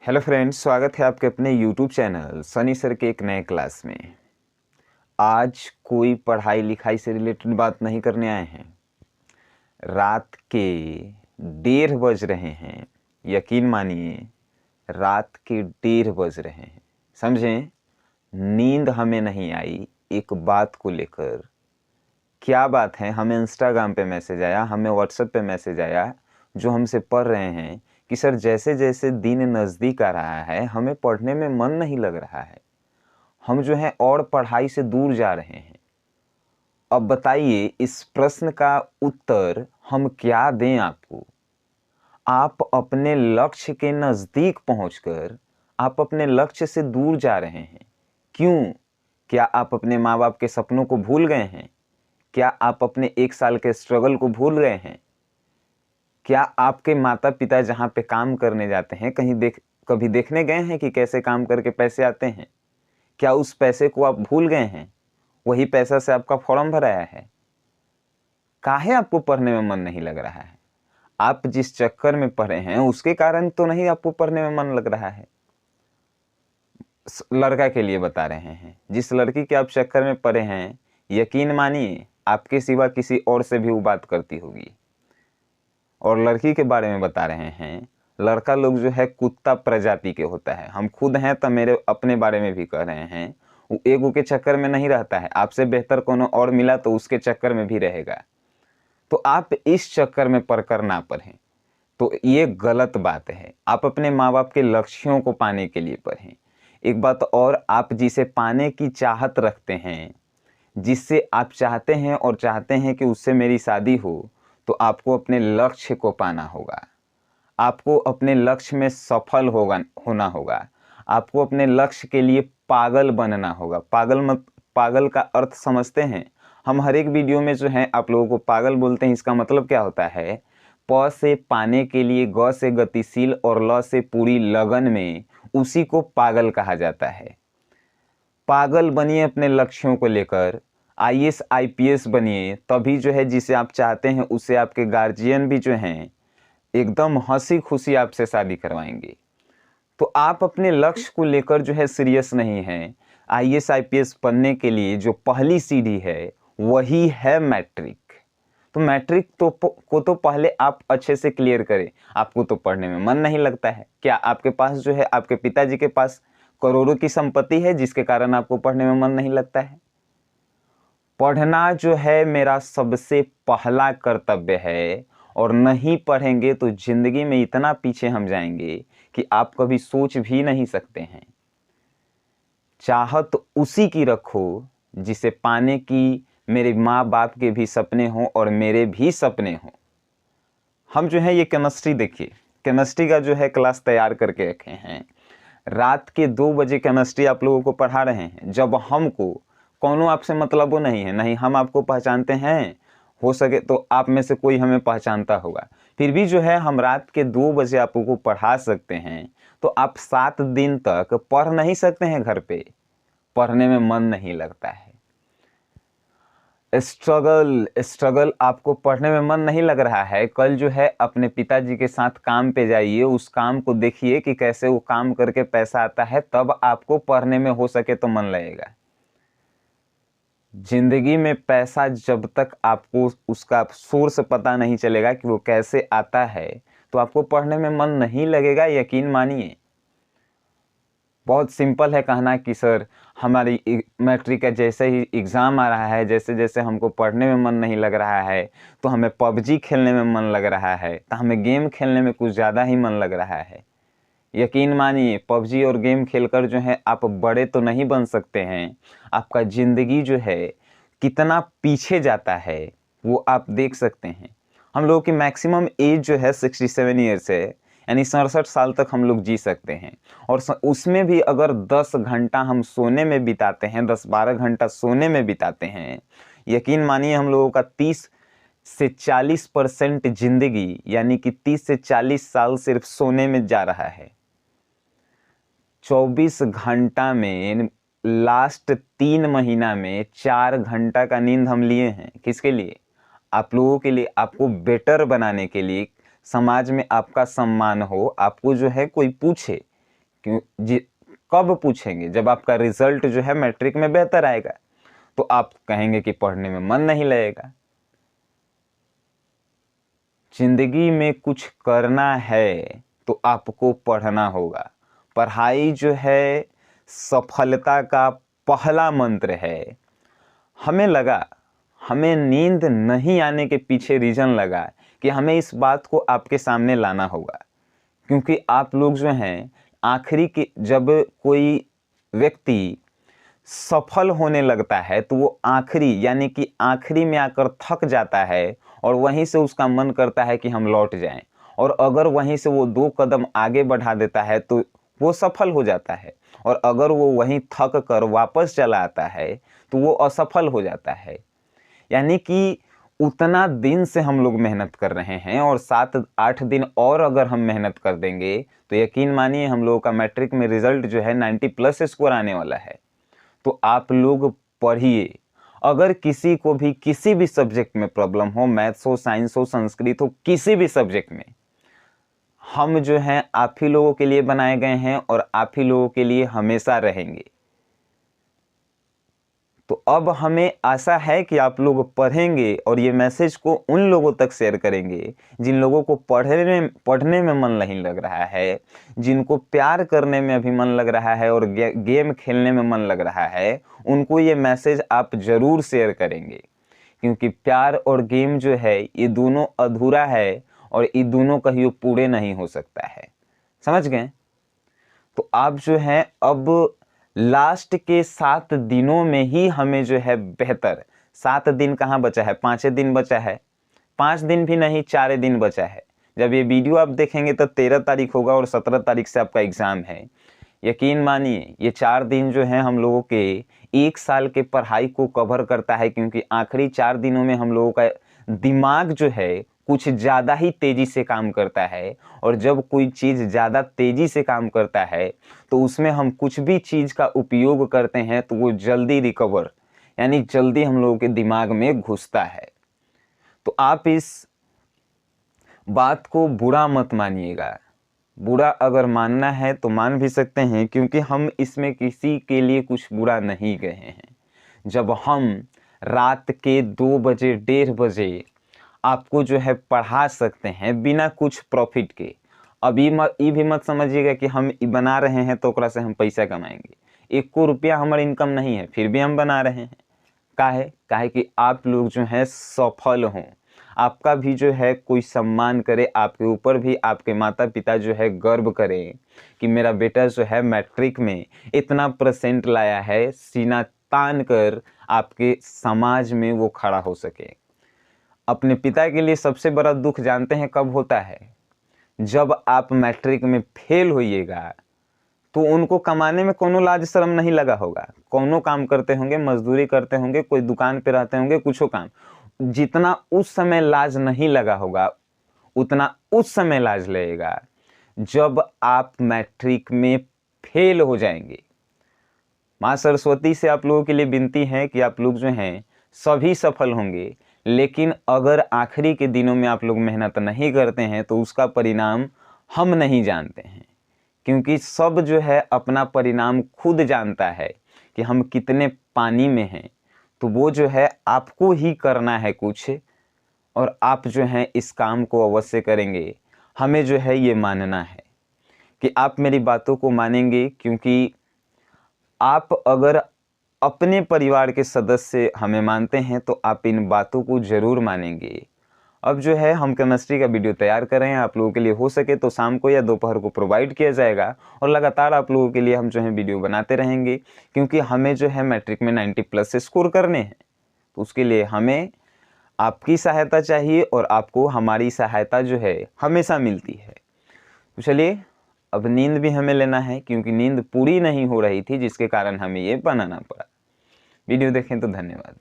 Hello friends, स्वागत है आपके अपने यूट्यूब चैनल सनी सर के एक नए क्लास में। आज कोई पढ़ाई लिखाई से रिलेटेड बात नहीं करने आए हैं। रात के 1:30 बज रहे हैं। यकीन मानिए, रात के 1:30 बज रहे हैं। समझें, नींद हमें नहीं आई एक बात को लेकर। क्या बात है? हमें इंस्टाग्राम पे मैसेज आया, हमें व्हाट्सएप पे मैसेज आया, जो हमसे पढ़ रहे हैं कि सर जैसे जैसे दिन नज़दीक आ रहा है हमें पढ़ने में मन नहीं लग रहा है, हम जो है और पढ़ाई से दूर जा रहे हैं। अब बताइए, इस प्रश्न का उत्तर हम क्या दें आपको? आप अपने लक्ष्य के नज़दीक पहुंचकर आप अपने लक्ष्य से दूर जा रहे हैं। क्यों? क्या आप अपने माँ बाप के सपनों को भूल गए हैं? क्या आप अपने 1 साल के स्ट्रगल को भूल गए हैं? क्या आपके माता पिता जहाँ पे काम करने जाते हैं कभी देखने गए हैं कि कैसे काम करके पैसे आते हैं? क्या उस पैसे को आप भूल गए हैं? वही पैसा से आपका फॉर्म भराया है। काहे आपको पढ़ने में मन नहीं लग रहा है? आप जिस चक्कर में पढ़े हैं उसके कारण तो नहीं आपको पढ़ने में मन लग रहा है। लड़का के लिए बता रहे हैं, जिस लड़की के आप चक्कर में पड़े हैं, यकीन मानिए आपके सिवा किसी और से भी वो बात करती होगी। और लड़की के बारे में बता रहे हैं, लड़का लोग जो है कुत्ता प्रजाति के होता है। हम खुद हैं तो मेरे अपने बारे में भी कह रहे हैं। वो एगो के चक्कर में नहीं रहता है, आपसे बेहतर कोनो और मिला तो उसके चक्कर में भी रहेगा। तो आप इस चक्कर में पढ़कर ना पढ़ें, तो ये गलत बात है। आप अपने माँ बाप के लक्ष्यों को पाने के लिए पढ़ें। एक बात और, आप जिसे पाने की चाहत रखते हैं, जिससे आप चाहते हैं और चाहते हैं कि उससे मेरी शादी हो, तो आपको अपने लक्ष्य को पाना होगा। आपको अपने लक्ष्य में सफल होना होगा। आपको अपने लक्ष्य के लिए पागल बनना होगा। पागल का अर्थ समझते हैं? हम हर एक वीडियो में जो है आप लोगों को पागल बोलते हैं। इसका मतलब क्या होता है? प से पाने के लिए, ग से गतिशील और ल से पूरी लगन में, उसी को पागल कहा जाता है। पागल बनिए अपने लक्ष्यों को लेकर। आईएएस आईपीएस बनिए, तभी जो है जिसे आप चाहते हैं उससे आपके गार्जियन भी जो हैं एकदम हंसी खुशी आपसे शादी करवाएंगे। तो आप अपने लक्ष्य को लेकर जो है सीरियस नहीं हैं। आईएएस आईपीएस बनने के लिए जो पहली सीढ़ी है वही है मैट्रिक। तो मैट्रिक को तो पहले आप अच्छे से क्लियर करें। आपको तो पढ़ने में मन नहीं लगता है। क्या आपके पास जो है, आपके पिताजी के पास करोड़ों की संपत्ति है जिसके कारण आपको पढ़ने में मन नहीं लगता है? पढ़ना जो है मेरा सबसे पहला कर्तव्य है, और नहीं पढ़ेंगे तो जिंदगी में इतना पीछे हम जाएंगे कि आप कभी सोच भी नहीं सकते हैं। चाहत उसी की रखो जिसे पाने की मेरे माँ बाप के भी सपने हों और मेरे भी सपने हों। हम जो है ये केमिस्ट्री, देखिए केमिस्ट्री का जो है क्लास तैयार करके रखे हैं। रात के 2 बजे केमिस्ट्री आप लोगों को पढ़ा रहे हैं, जब हमको कौनो आपसे मतलब वो नहीं है, नहीं हम आपको पहचानते हैं। हो सके तो आप में से कोई हमें पहचानता होगा। फिर भी जो है हम रात के 2 बजे आपको पढ़ा सकते हैं, तो आप 7 दिन तक पढ़ नहीं सकते हैं घर पे। पढ़ने में मन नहीं लगता है। स्ट्रगल आपको पढ़ने में मन नहीं लग रहा है। कल जो है अपने पिताजी के साथ काम पे जाइए, उस काम को देखिए कि कैसे वो काम करके पैसा आता है, तब आपको पढ़ने में हो सके तो मन लगेगा। जिंदगी में पैसा जब तक आपको उसका सोर्स पता नहीं चलेगा कि वो कैसे आता है, तो आपको पढ़ने में मन नहीं लगेगा, यकीन मानिए। बहुत सिंपल है कहना कि सर हमारी मैट्रिक का जैसे ही एग्ज़ाम आ रहा है, जैसे जैसे हमको पढ़ने में मन नहीं लग रहा है, तो हमें पबजी खेलने में मन लग रहा है, तो हमें गेम खेलने में कुछ ज़्यादा ही मन लग रहा है। यकीन मानिए, पबजी और गेम खेलकर जो है आप बड़े तो नहीं बन सकते हैं। आपका ज़िंदगी जो है कितना पीछे जाता है वो आप देख सकते हैं। हम लोगों की मैक्सिमम एज जो है 67 ईयर्स है, यानी 67 साल तक हम लोग जी सकते हैं। और उसमें भी अगर 10 घंटा हम सोने में बिताते हैं, 10-12 घंटा सोने में बिताते हैं, यकीन मानिए हम लोगों का 30 से 40% जिंदगी, यानी कि 30 से 40 साल सिर्फ सोने में जा रहा है। 24 घंटा में लास्ट 3 महीना में 4 घंटा का नींद हम लिए हैं। किसके लिए? आप लोगों के लिए, आपको बेटर बनाने के लिए, समाज में आपका सम्मान हो, आपको जो है कोई पूछे क्यों कब पूछेंगे? जब आपका रिजल्ट जो है मैट्रिक में बेहतर आएगा, तो आप कहेंगे कि पढ़ने में मन नहीं लगेगा। जिंदगी में कुछ करना है तो आपको पढ़ना होगा। पढ़ाई जो है सफलता का पहला मंत्र है। हमें नींद नहीं आने के पीछे रीजन लगा कि हमें इस बात को आपके सामने लाना होगा, क्योंकि आप लोग जो हैं आखिरी के, जब कोई व्यक्ति सफल होने लगता है तो वो आखिरी यानी कि आखिरी में आकर थक जाता है और वहीं से उसका मन करता है कि हम लौट जाएं, और अगर वहीं से वो 2 कदम आगे बढ़ा देता है तो वो सफल हो जाता है, और अगर वो वहीं थक कर वापस चला आता है तो वो असफल हो जाता है। यानी कि उतना दिन से हम लोग मेहनत कर रहे हैं और 7-8 दिन और अगर हम मेहनत कर देंगे तो यकीन मानिए हम लोगों का मैट्रिक में रिजल्ट जो है 90+ स्कोर आने वाला है। तो आप लोग पढ़िए। अगर किसी को भी किसी भी सब्जेक्ट में प्रॉब्लम हो, मैथ्स हो, साइंस हो, संस्कृत हो, किसी भी सब्जेक्ट में, हम जो हैं आप ही लोगों के लिए बनाए गए हैं और आप ही लोगों के लिए हमेशा रहेंगे। तो अब हमें आशा है कि आप लोग पढ़ेंगे और ये मैसेज को उन लोगों तक शेयर करेंगे जिन लोगों को पढ़ने में मन नहीं लग रहा है, जिनको प्यार करने में अभी मन लग रहा है और गेम खेलने में मन लग रहा है, उनको ये मैसेज आप ज़रूर शेयर करेंगे। क्योंकि प्यार और गेम जो है ये दोनों अधूरा है और ये दोनों कहीं पूरे नहीं हो सकता है। समझ गए? तो आप जो है अब लास्ट के 7 दिनों में ही हमें जो है बेहतर, 7 दिन कहाँ बचा है, 5 दिन बचा है, 5 दिन भी नहीं, 4 दिन बचा है। जब ये वीडियो आप देखेंगे तो 13 तारीख होगा और 17 तारीख से आपका एग्ज़ाम है। यकीन मानिए ये 4 दिन जो है हम लोगों के 1 साल के पढ़ाई को कवर करता है, क्योंकि आखिरी 4 दिनों में हम लोगों का दिमाग जो है कुछ ज़्यादा ही तेज़ी से काम करता है, और जब कोई चीज़ ज़्यादा तेज़ी से काम करता है तो उसमें हम कुछ भी चीज़ का उपयोग करते हैं तो वो जल्दी रिकवर यानी जल्दी हम लोगों के दिमाग में घुसता है। तो आप इस बात को बुरा मत मानिएगा। बुरा अगर मानना है तो मान भी सकते हैं, क्योंकि हम इसमें किसी के लिए कुछ बुरा नहीं गए हैं। जब हम रात के 2 बजे 1:30 बजे आपको जो है पढ़ा सकते हैं बिना कुछ प्रॉफिट के, अभी ये भी मत समझिएगा कि हम बना रहे हैं तो ओकरा से हम पैसा कमाएंगे। 1 रुपया हमारा इनकम नहीं है फिर भी हम बना रहे हैं। काहे कि आप लोग जो हैं सफल हों, आपका भी जो है कोई सम्मान करे, आपके ऊपर भी आपके माता पिता जो है गर्व करें कि मेरा बेटा जो है मैट्रिक में इतना % लाया है, सीना तान कर आपके समाज में वो खड़ा हो सके। अपने पिता के लिए सबसे बड़ा दुख जानते हैं कब होता है? जब आप मैट्रिक में फेल होइएगा तो उनको कमाने में कोनो लाज शर्म नहीं लगा होगा, कोनो काम करते होंगे, मजदूरी करते होंगे, कोई दुकान पे रहते होंगे, कुछो काम। जितना उस समय लाज नहीं लगा होगा उतना उस समय लाज लगेगा जब आप मैट्रिक में फेल हो जाएंगे। माँ सरस्वती से आप लोगों के लिए विनती है कि आप लोग जो हैं सभी सफल होंगे, लेकिन अगर आखिरी के दिनों में आप लोग मेहनत नहीं करते हैं तो उसका परिणाम हम नहीं जानते हैं, क्योंकि सब जो है अपना परिणाम खुद जानता है कि हम कितने पानी में हैं। तो वो जो है आपको ही करना है कुछ, और आप जो हैं इस काम को अवश्य करेंगे। हमें जो है ये मानना है कि आप मेरी बातों को मानेंगे, क्योंकि आप अगर अपने परिवार के सदस्य हमें मानते हैं तो आप इन बातों को ज़रूर मानेंगे। अब जो है हम केमिस्ट्री का वीडियो तैयार कर रहे हैं, आप लोगों के लिए हो सके तो शाम को या दोपहर को प्रोवाइड किया जाएगा, और लगातार आप लोगों के लिए हम जो है वीडियो बनाते रहेंगे, क्योंकि हमें जो है मैट्रिक में 90+ स्कोर करने हैं। तो उसके लिए हमें आपकी सहायता चाहिए और आपको हमारी सहायता जो है हमेशा मिलती है। तो चलिए अब नींद भी हमें लेना है, क्योंकि नींद पूरी नहीं हो रही थी जिसके कारण हमें ये बनाना पड़ा। वीडियो देखें तो धन्यवाद।